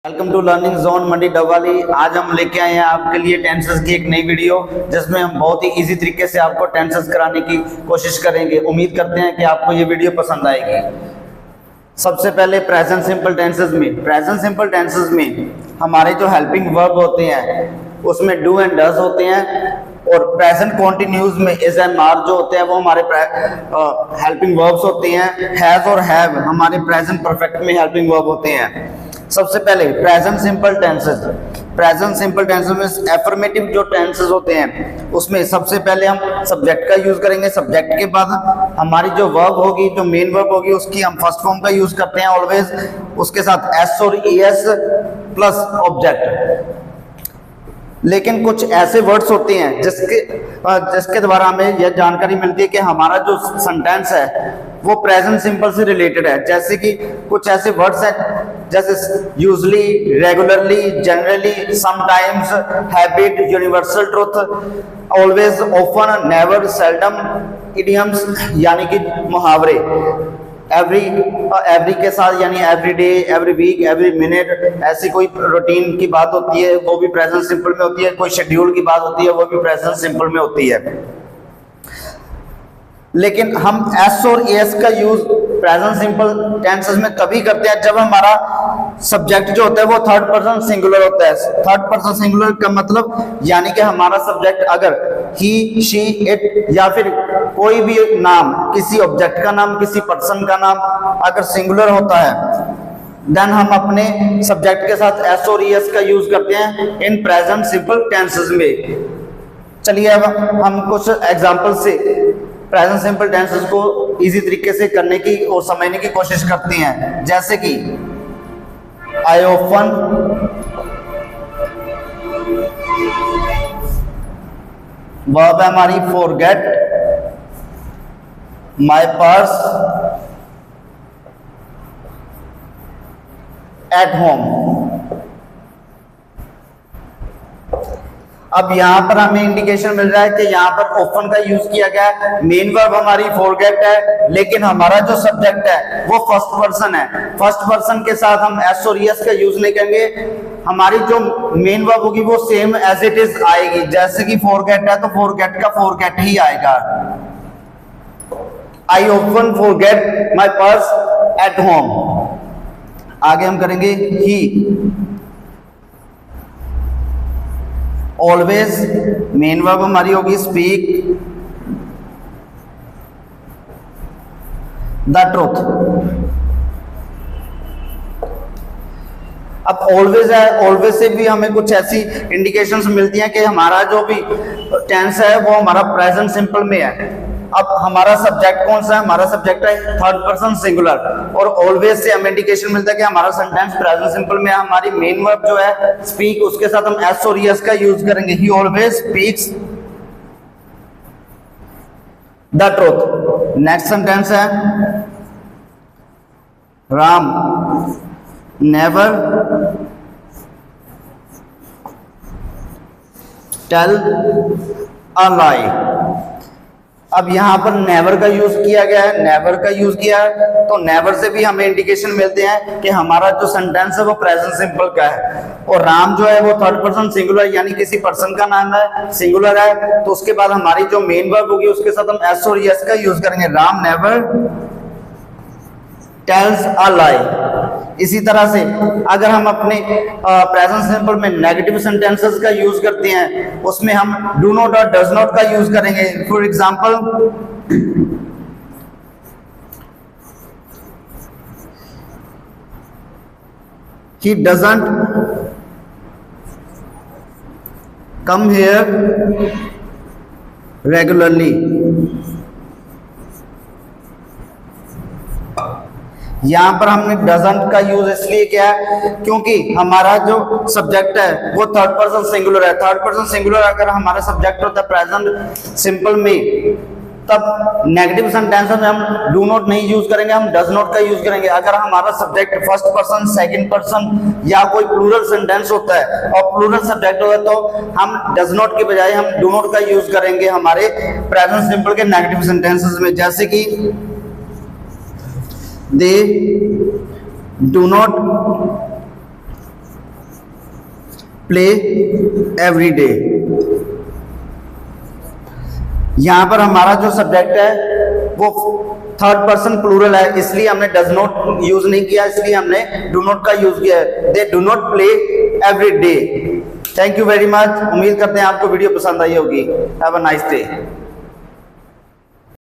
Welcome to learning zone मंडी डबवाली। आज हम लेके आए हैं आपके लिए टेंसेस की एक नई वीडियो, जिसमें हम बहुत ही इजी तरीके से आपको टेंसेस कराने की कोशिश करेंगे। उम्मीद करते हैं कि आपको ये वीडियो पसंद आएगी। सबसे पहले प्रेजेंट सिंपल टेंसेस में हमारे जो हेल्पिंग वर्ब होते हैं उसमें डू एंड डज होते हैं, और प्रेजेंट कॉन्टिन्यूज में इज एंड आर जो होते हैं वो हमारे हेल्पिंग वर्ब्स होते हैं। हैज और हैव हमारे प्रेजेंट परफेक्ट में हेल्पिंग वर्ब होते हैं। सबसे पहले प्रेजेंट सिंपल टेंसेस में एफर्मेटिव जो टेंसेस होते हैं उसमें सबसे पहले हम सब्जेक्ट का यूज करेंगे। सब्जेक्ट के बाद हमारी जो वर्ब होगी, जो मेन वर्ब होगी, उसकी हम फर्स्ट फॉर्म का यूज करते हैं ऑलवेज। उसके साथ एस और एस प्लस ऑब्जेक्ट। लेकिन कुछ ऐसे वर्ड्स होते हैं जिसके द्वारा हमें यह जानकारी मिलती है कि हमारा जो सेंटेंस है वो प्रेजेंट सिंपल से रिलेटेड है। जैसे कि कुछ ऐसे वर्ड्स हैं जैसे usually, regularly, generally, sometimes, habit, universal truth, always, often, never, seldom, idioms यानी कि मुहावरे। एवरी के साथ यानी every day, every week, every minute, ऐसी कोई रूटीन की बात होती है वो भी प्रेजेंट सिंपल में होती है। कोई शेड्यूल की बात होती है वो भी प्रेजेंट सिंपल में होती है। लेकिन हम एस और एस का यूज प्रेजेंट सिंपल टेंसेस में तभी करते हैं जब हमारा सब्जेक्ट जो होता है वो थर्ड पर्सन सिंगुलर होता है। थर्ड पर्सन सिंगुलर का मतलब यानी कि हमारा सब्जेक्ट अगर ही, शी, इट या फिर कोई भी नाम, किसी ऑब्जेक्ट का नाम, किसी पर्सन का नाम अगर सिंगुलर होता है देन हम अपने सब्जेक्ट के साथ एस और एस का यूज करते हैं इन प्रेजेंट सिंपल टेंसेस में। चलिए अब हम कुछ एग्जांपल से प्रेजेंट सिंपल टेंसेस को इजी तरीके से करने की और समझने की कोशिश करते हैं। जैसे कि आई ऑफन, वर्ब है हमारी forget, my purse, at home. अब यहाँ पर हमें इंडिकेशन मिल रहा है कि यहाँ पर ओपन का यूज किया गया है। मेन वर्ब हमारी फॉरगेट है, लेकिन हमारा जो सब्जेक्ट है वो फर्स्ट पर्सन है। फर्स्ट पर्सन के साथ हम एस और एस का यूज नहीं करेंगे। हमारी जो मेन वर्ब होगी वो सेम एज इट इज आएगी। जैसे कि फॉरगेट है तो फॉरगेट का फॉरगेट ही आएगा। I often forget my purse at home. आगे हम करेंगे ही, ऑलवेज मेन वर्ब हमारी होगी स्पीक द ट्रूथ। अब ऑलवेज है, ऑलवेज से भी हमें कुछ ऐसी इंडिकेशंस मिलती हैं कि हमारा जो भी टेंस है वो हमारा प्रेजेंट सिंपल में है। अब हमारा सब्जेक्ट कौन सा है? हमारा सब्जेक्ट है थर्ड पर्सन सिंगुलर, और ऑलवेज से हमें इंडिकेशन मिलता है कि हमारा सेंटेंस प्रेजेंट सिंपल में है। हमारी मेन वर्ब जो है स्पीक, उसके साथ हम एस और एस का यूज करेंगे। ही always speaks the truth. Next sentence है राम नेवर टेल अ लाई। अब यहां पर नेवर का यूज किया गया है, नेवर का यूज किया है तो नेवर से भी हमें इंडिकेशन मिलते हैं कि हमारा जो सेंटेंस है वो प्रेजेंट सिंपल का है। और राम जो है वो थर्ड पर्सन सिंगुलर यानी किसी पर्सन का नाम है, सिंगुलर है, तो उसके बाद हमारी जो मेन वर्ब होगी उसके साथ हम एस और एस का यूज करेंगे। राम नेवर टेल्स अ लाई। इसी तरह से अगर हम अपने प्रेजेंट सिंपल में नेगेटिव सेंटेंसेस का यूज करते हैं उसमें हम डू नॉट और डज नॉट का यूज करेंगे। For example he doesn't come here regularly. यहां पर हमने डजंट का यूज इसलिए किया है क्योंकि हमारा जो सब्जेक्ट है वो थर्ड पर्सन सिंगुलर है। थर्ड पर्सन सिंगुलर अगर हमारा सब्जेक्ट होता है प्रेजेंट सिंपल में, तब नेगेटिव सेंटेंस में हम डू नॉट नहीं यूज करेंगे, हम डज नॉट का यूज करेंगे। अगर हमारा subject first person, second person या कोई प्लूरल सेंटेंस होता है और प्लूरल सब्जेक्ट होता है तो हम डज नॉट के बजाय हम डू नॉट का यूज करेंगे हमारे प्रेजेंट सिंपल के नेगेटिव सेंटेंसेस में। जैसे कि they do not play every day. यहां पर हमारा जो सब्जेक्ट है वो थर्ड पर्सन प्लूरल है, इसलिए हमने डज नॉट यूज नहीं किया, इसलिए हमने डू नॉट का यूज किया है। They do not play every day. Thank you very much. उम्मीद करते हैं आपको वीडियो पसंद आई होगी। Have a nice day.